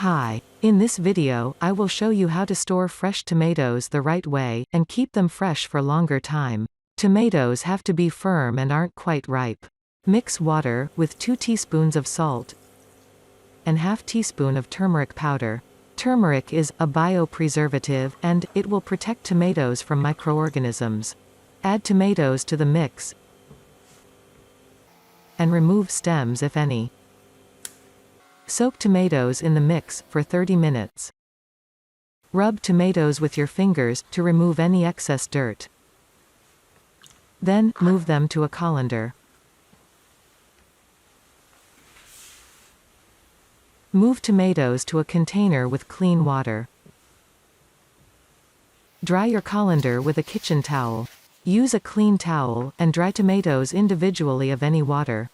Hi, in this video, I will show you how to store fresh tomatoes the right way, and keep them fresh for longer time. Tomatoes have to be firm and aren't quite ripe. Mix water with 2 teaspoons of salt and ½ teaspoon of turmeric powder. Turmeric is a bio-preservative, and it will protect tomatoes from microorganisms. Add tomatoes to the mix and remove stems if any. Soak tomatoes in the mix for 30 minutes. Rub tomatoes with your fingers to remove any excess dirt. Then, move them to a colander. Move tomatoes to a container with clean water. Dry your colander with a kitchen towel. Use a clean towel, and dry tomatoes individually of any water.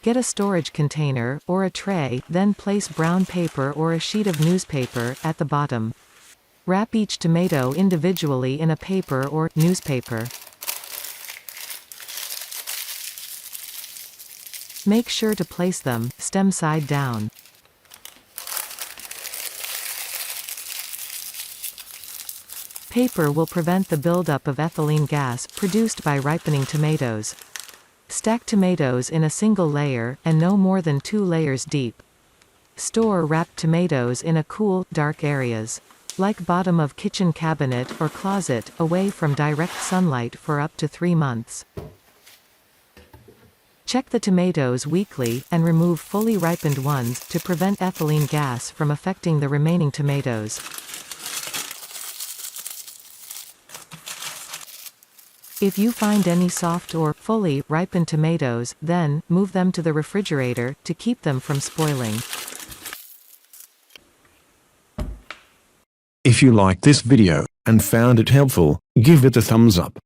Get a storage container, or a tray, then place brown paper or a sheet of newspaper at the bottom. Wrap each tomato individually in a paper or newspaper. Make sure to place them stem side down. Paper will prevent the buildup of ethylene gas produced by ripening tomatoes. Stack tomatoes in a single layer, and no more than 2 layers deep. Store wrapped tomatoes in a cool, dark areas, like bottom of kitchen cabinet or closet, away from direct sunlight for up to 3 months. Check the tomatoes weekly, and remove fully ripened ones, to prevent ethylene gas from affecting the remaining tomatoes. If you find any soft or fully ripened tomatoes, then move them to the refrigerator to keep them from spoiling. If you liked this video and found it helpful, give it a thumbs up.